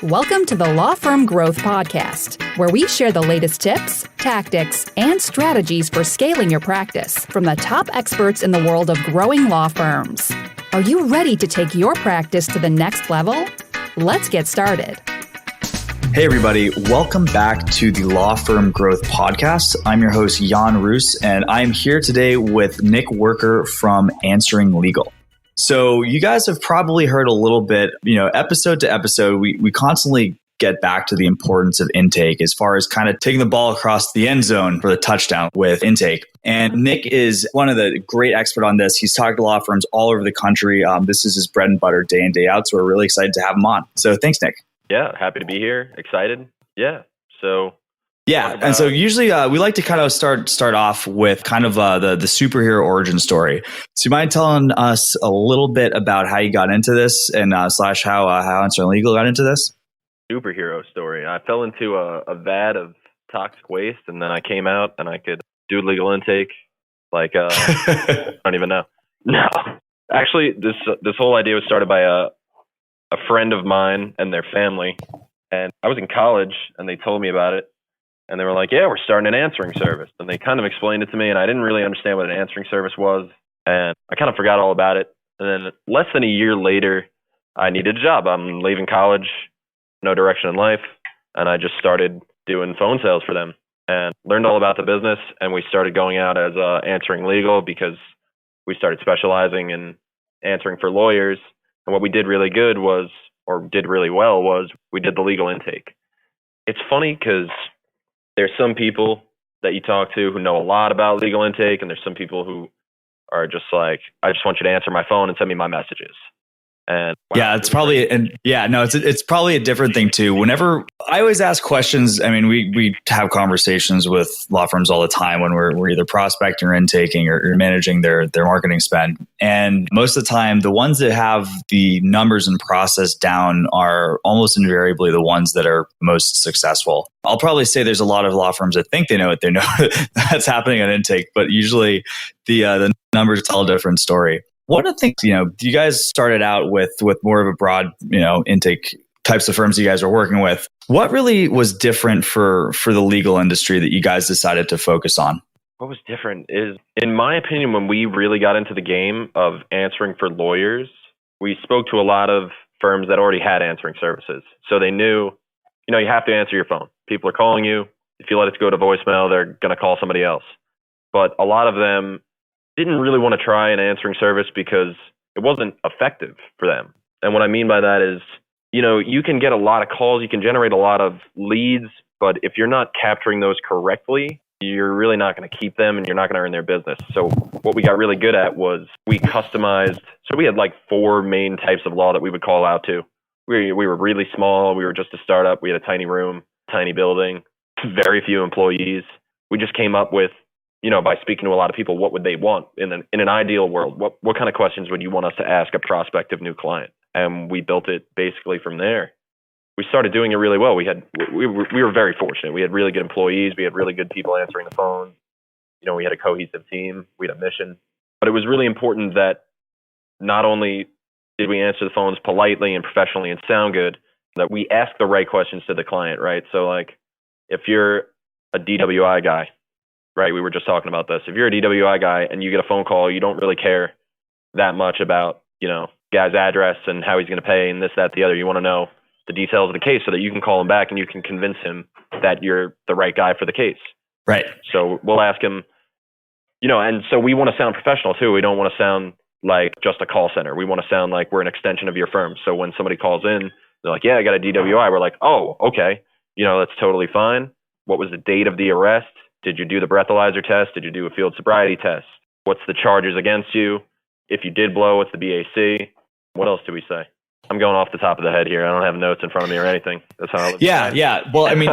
Welcome to the Law Firm Growth Podcast, where we share the latest tips, tactics, and strategies for scaling your practice from the top experts in the world of growing law firms. Are you ready to take your practice to the next level? Let's get started. Hey everybody, welcome back to the Law Firm Growth Podcast. I'm your host, Jan Roos, and I'm here today with Nick Werker from Answering Legal. So you guys have probably heard a little bit, episode to episode, we constantly get back to the importance of intake as far as kind of taking the ball across the end zone for the touchdown with intake. And Nick is one of the great experts on this. He's talked to law firms all over the country. This is his bread and butter day in, day out. So we're really excited to have him on. So thanks, Nick. Yeah, happy to be here. Excited. Yeah. So usually we like to kind of start off with kind of the superhero origin story. So you mind telling us a little bit about how you got into this and slash how Answering Legal got into this? Superhero story. I fell into a vat of toxic waste, and then I came out and I could do legal intake. I don't even know. No, actually, this whole idea was started by a friend of mine and their family, and I was in college, and they told me about it. And they were like, yeah, we're starting an answering service. And they kind of explained it to me, and I didn't really understand what an answering service was. And I kind of forgot all about it. And then less than a year later, I needed a job. I'm leaving college, no direction in life. And I just started doing phone sales for them and learned all about the business. And we started going out as Answering Legal because we started specializing in answering for lawyers. And what we did really good was, or did really well, was we did the legal intake. It's funny because there's some people that you talk to who know a lot about legal intake, and there's some people who are just like, I just want you to answer my phone and send me my messages. And wow, it's probably a different thing too. Whenever I always ask questions, I mean, we have conversations with law firms all the time when we're either prospecting or intaking or managing their marketing spend. And most of the time, the ones that have the numbers and process down are almost invariably the ones that are most successful. I'll probably say there's a lot of law firms that think they know what they know that's happening on intake, but usually the numbers tell a different story. One of the things, you guys started out with more of a broad, intake types of firms you guys are working with. What really was different for the legal industry that you guys decided to focus on? What was different is, in my opinion, when we really got into the game of answering for lawyers, we spoke to a lot of firms that already had answering services. So they knew, you have to answer your phone. People are calling you. If you let it go to voicemail, they're going to call somebody else. But a lot of them didn't really want to try an answering service because it wasn't effective for them. And what I mean by that is, you can get a lot of calls, you can generate a lot of leads, but if you're not capturing those correctly, you're really not going to keep them and you're not going to earn their business. So what we got really good at was we customized. So we had like 4 main types of law that we would call out to. We were really small. We were just a startup. We had a tiny room, tiny building, very few employees. We just came up with, by speaking to a lot of people, what would they want in an ideal world? What kind of questions would you want us to ask a prospective new client? And we built it basically from there. We started doing it really well. We were very fortunate. We had really good employees. We had really good people answering the phone. We had a cohesive team. We had a mission. But it was really important that not only did we answer the phones politely and professionally and sound good, that we ask the right questions to the client, right? So like if you're a DWI guy, right, we were just talking about this. If you're a DWI guy and you get a phone call, you don't really care that much about, guy's address and how he's going to pay and this, that, the other. You want to know the details of the case so that you can call him back and you can convince him that you're the right guy for the case. Right. So we'll ask him, and so we want to sound professional too. We don't want to sound like just a call center. We want to sound like we're an extension of your firm. So when somebody calls in, they're like, yeah, I got a DWI. We're like, oh, okay. That's totally fine. What was the date of the arrest? Did you do the breathalyzer test? Did you do a field sobriety test? What's the charges against you? If you did blow, what's the BAC? What else do we say? I'm going off the top of the head here. I don't have notes in front of me or anything. That's how I live. Yeah. Well, I mean,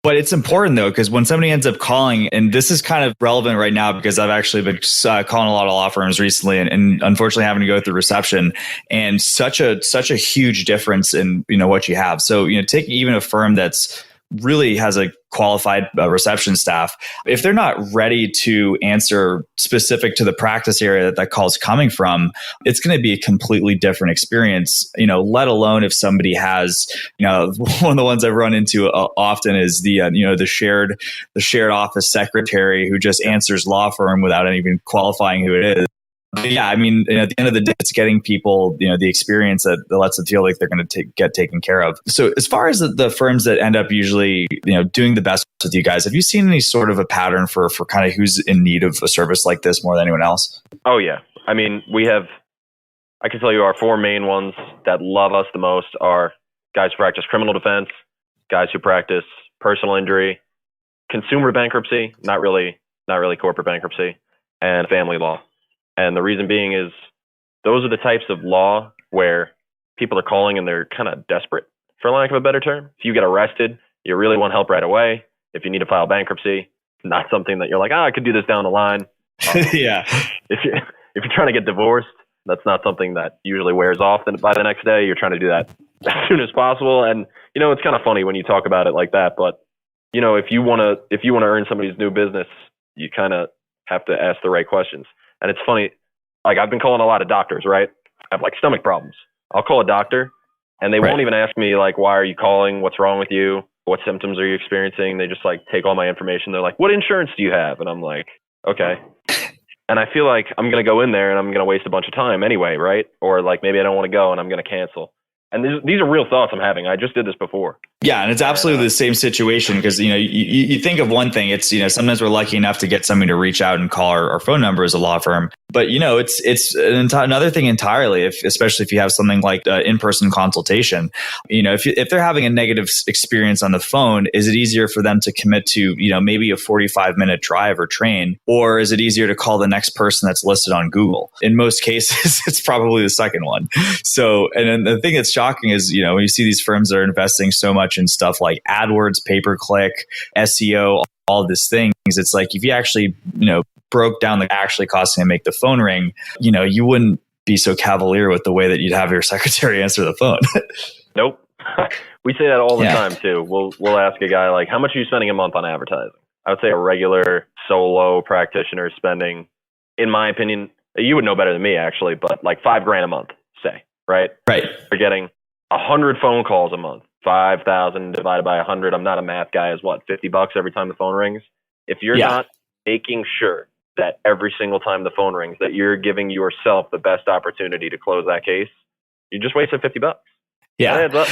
but it's important though, because when somebody ends up calling, and this is kind of relevant right now because I've actually been calling a lot of law firms recently and unfortunately having to go through reception, and such a huge difference in, what you have. So, take even a firm that's really has a qualified reception staff, if they're not ready to answer specific to the practice area that call's coming from, it's going to be a completely different experience, let alone if somebody has, one of the ones I've run into often is the shared office secretary who just answers law firm without even qualifying who it is. Yeah, I mean, at the end of the day, it's getting people, the experience that lets them feel like they're going to get taken care of. So as far as the firms that end up usually, doing the best with you guys, have you seen any sort of a pattern for kind of who's in need of a service like this more than anyone else? Oh, yeah. I mean, I can tell you our 4 main ones that love us the most are guys who practice criminal defense, guys who practice personal injury, consumer bankruptcy, not really corporate bankruptcy, and family law. And the reason being is those are the types of law where people are calling and they're kind of desperate, for lack of a better term. If you get arrested, you really want help right away. If you need to file bankruptcy, not something that you're like, I could do this down the line. Yeah. If you're trying to get divorced, that's not something that usually wears off by the next day. You're trying to do that as soon as possible. And, it's kind of funny when you talk about it like that. But, if you want to earn somebody's new business, you kind of have to ask the right questions. And it's funny, like I've been calling a lot of doctors, right? I have like stomach problems. I'll call a doctor and they won't even ask me like, why are you calling? What's wrong with you? What symptoms are you experiencing? They just like take all my information. They're like, what insurance do you have? And I'm like, okay. And I feel like I'm going to go in there and I'm going to waste a bunch of time anyway, right? Or like maybe I don't want to go and I'm going to cancel. And these are real thoughts I'm having. I just did this before. Yeah, and it's absolutely the same situation because, you think of one thing, it's, sometimes we're lucky enough to get somebody to reach out and call our phone number as a law firm. But, it's another thing entirely, especially if you have something like in-person consultation. If they're having a negative experience on the phone, is it easier for them to commit to, maybe a 45-minute drive or train? Or is it easier to call the next person that's listed on Google? In most cases, it's probably the second one. So, and then the thing that's shocking is, when you see these firms that are investing so much in stuff like AdWords, pay-per-click, SEO, all of these things, it's like if you actually, broke down the actually costing to make the phone ring, you wouldn't be so cavalier with the way that you'd have your secretary answer the phone. Nope. We say that all the time too. We'll ask a guy like, how much are you spending a month on advertising? I would say a regular solo practitioner is spending, in my opinion, you would know better than me actually, but like $5,000 a month, say, right? Right. We're getting 100 phone calls a month. 5,000 divided by 100. I'm not a math guy. Is what, $50 every time the phone rings? If you're not making sure that every single time the phone rings, that you're giving yourself the best opportunity to close that case, you just wasted $50. Yeah.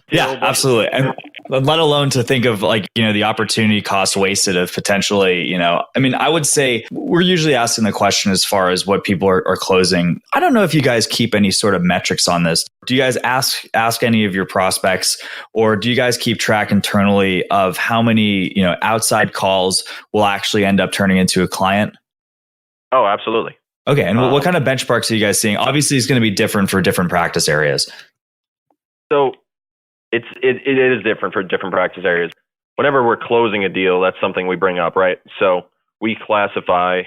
Yeah, absolutely. And let alone to think of like, the opportunity cost wasted of potentially, I would say we're usually asking the question as far as what people are closing. I don't know if you guys keep any sort of metrics on this. Do you guys ask any of your prospects, or do you guys keep track internally of how many, outside calls will actually end up turning into a client? Oh, absolutely. Okay. And what kind of benchmarks are you guys seeing? Obviously, it's going to be different for different practice areas. So it is different for different practice areas. Whenever we're closing a deal, that's something we bring up, right? So we classify,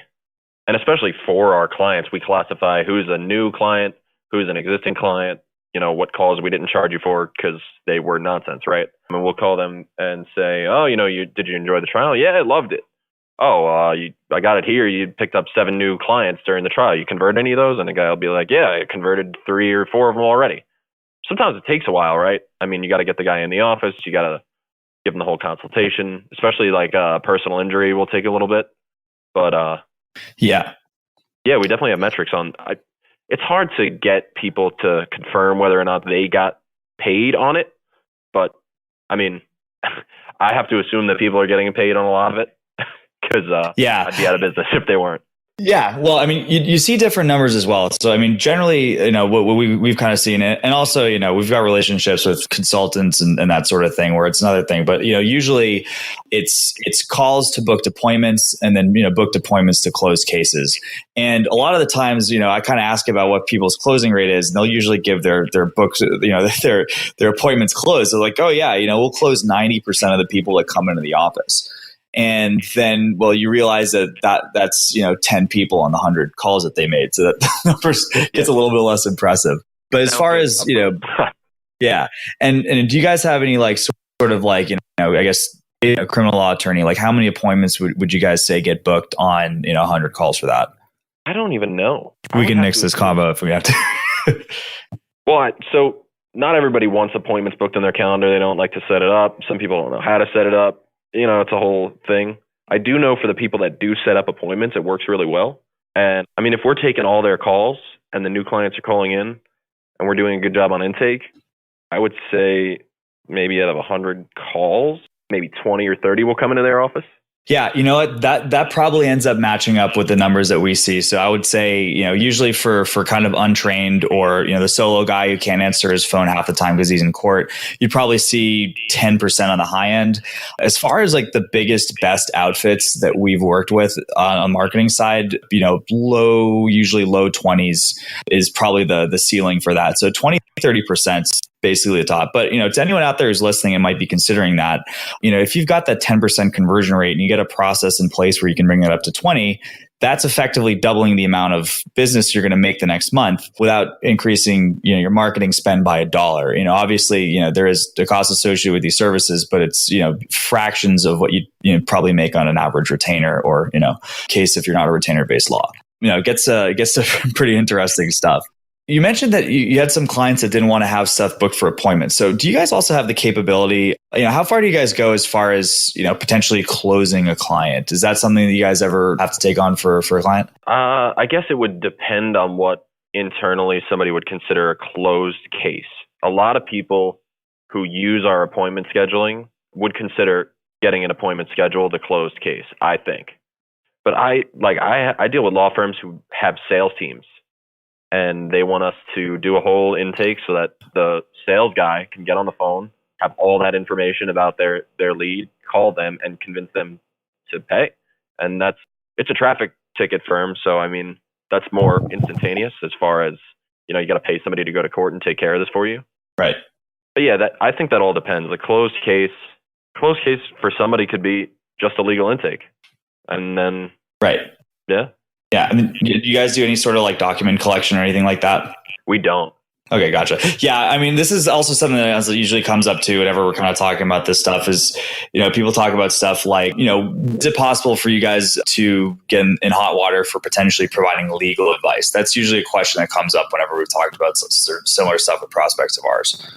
and especially for our clients, we classify who's a new client, who's an existing client, what calls we didn't charge you for because they were nonsense, right? I mean, we'll call them and say, oh, did you enjoy the trial? Yeah, I loved it. Oh, I got it here. You picked up 7 new clients during the trial. You convert any of those? And the guy will be like, yeah, I converted 3 or 4 of them already. Sometimes it takes a while, right? I mean, you got to get the guy in the office. You got to give him the whole consultation, especially like personal injury will take a little bit. But yeah, we definitely have metrics on. It's hard to get people to confirm whether or not they got paid on it. But I mean, I have to assume that people are getting paid on a lot of it because I'd be out of business if they weren't. Yeah. Well, I mean, you see different numbers as well. So, I mean, generally, what we've kind of seen it. And also, we've got relationships with consultants and that sort of thing where it's another thing. But, usually it's calls to booked appointments and then, booked appointments to close cases. And a lot of the times, I kind of ask about what people's closing rate is, and they'll usually give their books, their appointments closed. They're like, oh, yeah, we'll close 90% of the people that come into the office. And then, well, you realize that's 10 people on the 100 calls that they made. So that number gets a little bit less impressive. But as far as, yeah. And do you guys have any like sort sort of like, I guess a criminal law attorney, like how many appointments would you guys say get booked on, 100 calls for that? I don't even know. We can nix this combo if we have to. Well, so not everybody wants appointments booked on their calendar. They don't like to set it up. Some people don't know how to set it up. It's a whole thing. I do know for the people that do set up appointments, it works really well. And I mean, if we're taking all their calls and the new clients are calling in and we're doing a good job on intake, I would say maybe out of 100 calls, maybe 20 or 30 will come into their office. Yeah, you know what? That probably ends up matching up with the numbers that we see. So I would say, usually for kind of untrained or, the solo guy who can't answer his phone half the time because he's in court, you probably see 10% on the high end. As far as like the biggest, best outfits that we've worked with on the marketing side, usually low 20s is probably the ceiling for that. So 20, 30% basically the top. But, to anyone out there who's listening and might be considering that, if you've got that 10% conversion rate and you get a process in place where you can bring that up to 20, that's effectively doubling the amount of business you're going to make the next month without increasing, your marketing spend by $1. Obviously, there is the cost associated with these services, but it's, fractions of what you probably make on an average retainer or, case if you're not a retainer-based law. It gets to pretty interesting stuff. You mentioned that you had some clients that didn't want to have stuff booked for appointments. So do you guys also have the capability, how far do you guys go as far as, potentially closing a client? Is that something that you guys ever have to take on for a client? I guess it would depend on what internally somebody would consider a closed case. A lot of people who use our appointment scheduling would consider getting an appointment scheduled a closed case, I think. But I deal with law firms who have sales teams. And they want us to do a whole intake so that the sales guy can get on the phone, have all that information about their lead, call them and convince them to pay. And it's a traffic ticket firm. So, I mean, that's more instantaneous as far as, you got to pay somebody to go to court and take care of this for you. Right. But yeah, I think that all depends. The closed case for somebody could be just a legal intake. And then, right. Yeah. Yeah. I mean, do you guys do any sort of like document collection or anything like that? We don't. Okay, gotcha. Yeah, I mean, this is also something that usually comes up too whenever we're kind of talking about this stuff is, people talk about stuff like, is it possible for you guys to get in hot water for potentially providing legal advice? That's usually a question that comes up whenever we've talked about similar stuff with prospects of ours.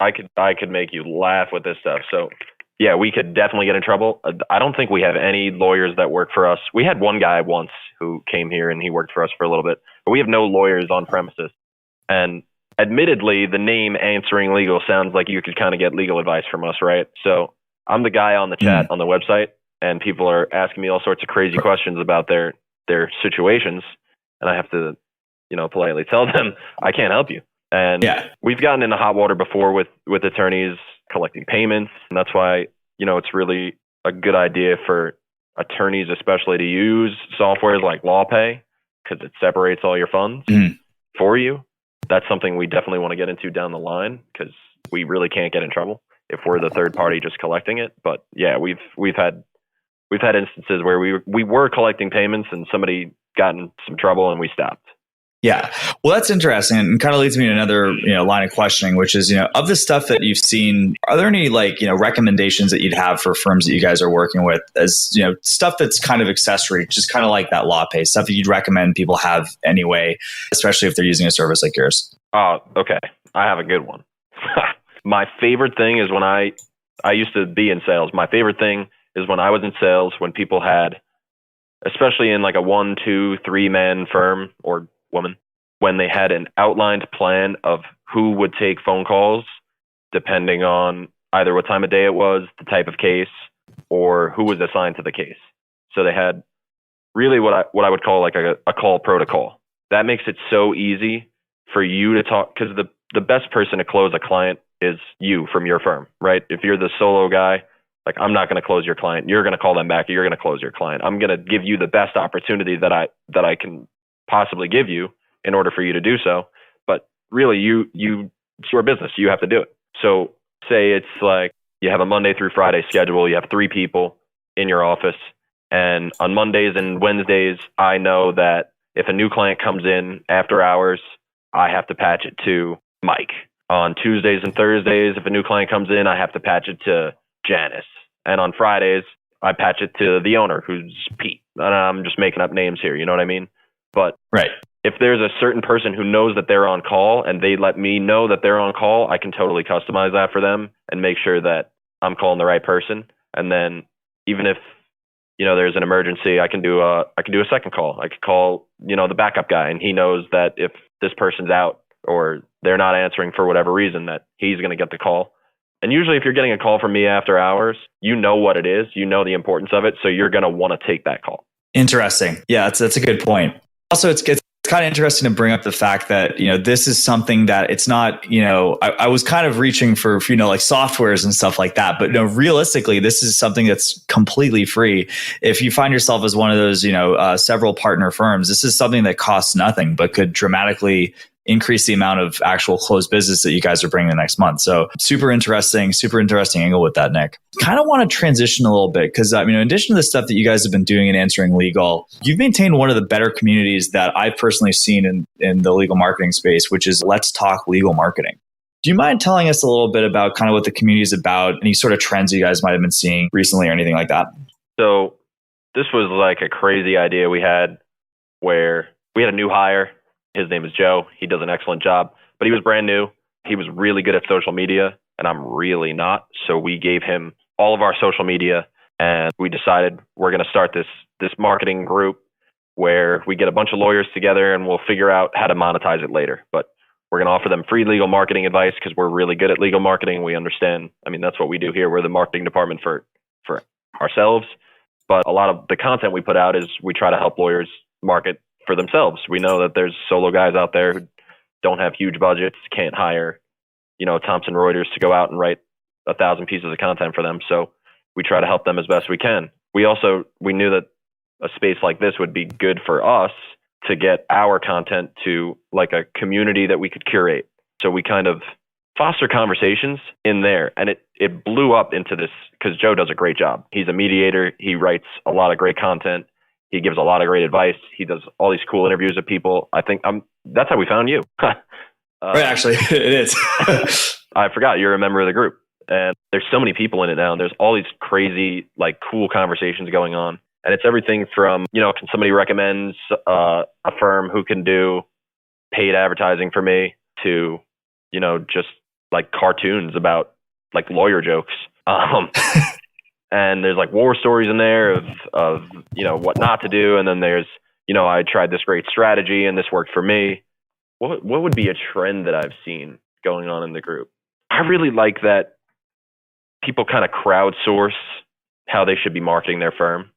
I could make you laugh with this stuff. So yeah, we could definitely get in trouble. I don't think we have any lawyers that work for us. We had one guy once who came here and he worked for us for a little bit, but we have no lawyers on premises. And admittedly, the name Answering Legal sounds like you could kind of get legal advice from us, right? So I'm the guy on the chat on the website, and people are asking me all sorts of crazy questions about their situations, and I have to, politely tell them I can't help you. And we've gotten into hot water before with attorneys collecting payments, and that's why it's really a good idea for attorneys, especially, to use softwares like LawPay because it separates all your funds for you. That's something we definitely want to get into down the line because we really can't get in trouble if we're the third party just collecting it. But yeah, we've had instances where we were collecting payments and somebody got in some trouble and we stopped. Yeah. Well, that's interesting and kind of leads me to another, line of questioning, which is, of the stuff that you've seen, are there any recommendations that you'd have for firms that you guys are working with as, stuff that's kind of accessory, just kind of like that LawPay stuff that you'd recommend people have anyway, especially if they're using a service like yours? Oh, okay. I have a good one. My favorite thing is when I used to be in sales. My favorite thing is when I was in sales, when people had, especially in like a 1, 2, 3 man firm or woman, when they had an outlined plan of who would take phone calls depending on either what time of day it was, the type of case, or who was assigned to the case. So they had really what I would call like a call protocol. That makes it so easy for you to talk, because the best person to close a client is you from your firm, right? If you're the solo guy, like, I'm not going to close your client. You're going to call them back. You're going to close your client. I'm going to give you the best opportunity that I can possibly give you in order for you to do so. But really, it's your business. You have to do it. So say it's like you have a Monday through Friday schedule. You have 3 people in your office. And on Mondays and Wednesdays, I know that if a new client comes in after hours, I have to patch it to Mike. On Tuesdays and Thursdays, if a new client comes in, I have to patch it to Janice. And on Fridays, I patch it to the owner, who's Pete. And I'm just making up names here, you know what I mean? But Right. if there's a certain person who knows that they're on call and they let me know that they're on call, I can totally customize that for them and make sure that I'm calling the right person. And then even if, there's an emergency, I can do a second call. I could call, the backup guy, and he knows that if this person's out or they're not answering for whatever reason, that he's going to get the call. And usually if you're getting a call from me after hours, you know what it is, you know the importance of it, so you're going to want to take that call. Interesting. Yeah, that's a good point. Also, it's kind of interesting to bring up the fact that, this is something that it's not, I was kind of reaching for, like softwares and stuff like that. But no, realistically, this is something that's completely free. If you find yourself as one of those, several partner firms, this is something that costs nothing, but could dramatically increase the amount of actual closed business that you guys are bringing the next month. So super interesting angle with that, Nick. Kind of want to transition a little bit because, in addition to the stuff that you guys have been doing in answering legal, you've maintained one of the better communities that I've personally seen in the legal marketing space, which is Let's Talk Legal Marketing. Do you mind telling us a little bit about kind of what the community is about, any sort of trends you guys might have been seeing recently or anything like that? So this was like a crazy idea we had where we had a new hire. His name is Joe. He does an excellent job, but he was brand new. He was really good at social media, and I'm really not. So we gave him all of our social media, and we decided we're going to start this marketing group where we get a bunch of lawyers together and we'll figure out how to monetize it later. But we're going to offer them free legal marketing advice because we're really good at legal marketing. We understand. That's what we do here. We're the marketing department for ourselves. But a lot of the content we put out is we try to help lawyers market for themselves. We know that there's solo guys out there who don't have huge budgets, can't hire, Thomson Reuters to go out and write 1,000 pieces of content for them. So we try to help them as best we can. We knew that a space like this would be good for us to get our content to like a community that we could curate. So we kind of foster conversations in there, and it blew up into this because Joe does a great job. He's a mediator. He writes a lot of great content. He gives a lot of great advice. He does all these cool interviews with people. I think that's how we found you. Right, actually, it is. I forgot you're a member of the group. And there's so many people in it now. There's all these crazy, like, cool conversations going on. And it's everything from, can somebody recommend a firm who can do paid advertising for me to, just like cartoons about like lawyer jokes. And there's like war stories in there of what not to do. And then there's, I tried this great strategy and this worked for me. What would be a trend that I've seen going on in the group? I really like that people kind of crowdsource how they should be marketing their firm.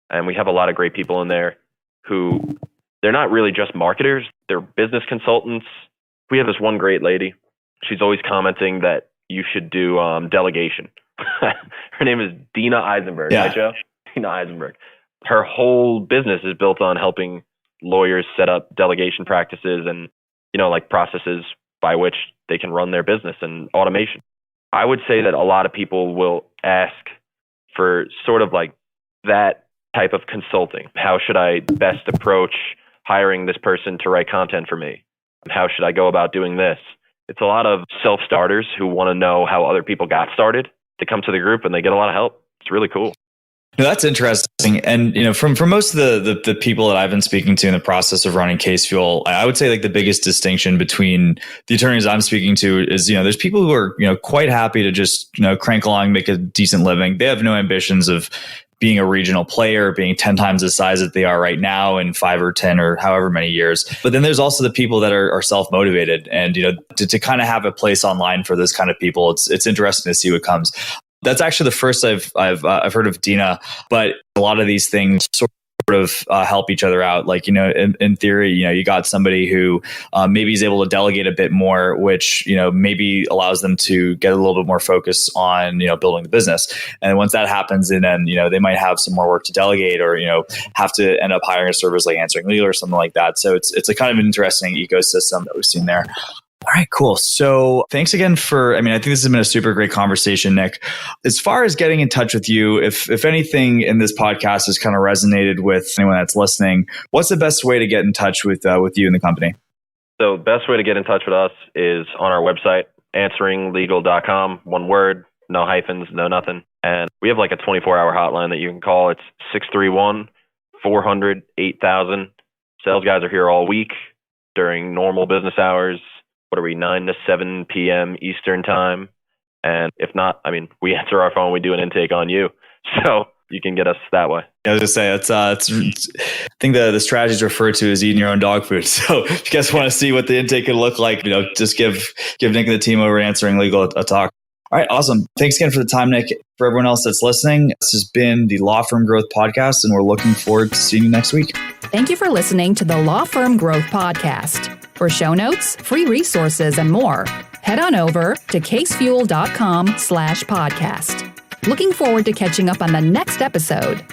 And we have a lot of great people in there who they're not really just marketers. They're business consultants. We have this one great lady. She's always commenting that you should do delegation. Her name is Dina Eisenberg, yeah. Right, Joe? Dina Eisenberg. Her whole business is built on helping lawyers set up delegation practices and, like processes by which they can run their business and automation. I would say that a lot of people will ask for sort of like that type of consulting. How should I best approach hiring this person to write content for me? How should I go about doing this? It's a lot of self-starters who want to know how other people got started. They come to the group and they get a lot of help. It's really cool. No, that's interesting. And, from most of the people that I've been speaking to in the process of running Case Fuel, I would say like the biggest distinction between the attorneys I'm speaking to is, there's people who are, quite happy to just, crank along, make a decent living. They have no ambitions of being a regional player, being 10 times the size that they are right now in 5 or 10 or however many years. But then there's also the people that are self-motivated and, to kind of have a place online for this kind of people. It's interesting to see what comes. That's actually the first I've heard of Dina, but a lot of these things sort of help each other out. Like, in theory, you got somebody who maybe is able to delegate a bit more, which, maybe allows them to get a little bit more focus on, building the business. And once that happens, and then, they might have some more work to delegate or, have to end up hiring a service like Answering Legal or something like that. So it's a kind of an interesting ecosystem that we've seen there. All right, cool. So thanks again I think this has been a super great conversation, Nick. As far as getting in touch with you, if anything in this podcast has kind of resonated with anyone that's listening, what's the best way to get in touch with you and the company? So best way to get in touch with us is on our website, answeringlegal.com, one word, no hyphens, no nothing. And we have like a 24-hour hotline that you can call. It's 631-400-8000. Sales guys are here all week during normal business hours. What are we, 9 to 7 p.m. Eastern time? And if not, I mean, we answer our phone. We do an intake on you. So you can get us that way. I was just saying, it's I think the strategy is referred to as eating your own dog food. So if you guys want to see what the intake could look like, just give Nick and the team over Answering Legal a talk. All right, awesome. Thanks again for the time, Nick. For everyone else that's listening, this has been the Law Firm Growth Podcast, and we're looking forward to seeing you next week. Thank you for listening to the Law Firm Growth Podcast. For show notes, free resources, and more, head on over to casefuel.com/podcast. Looking forward to catching up on the next episode.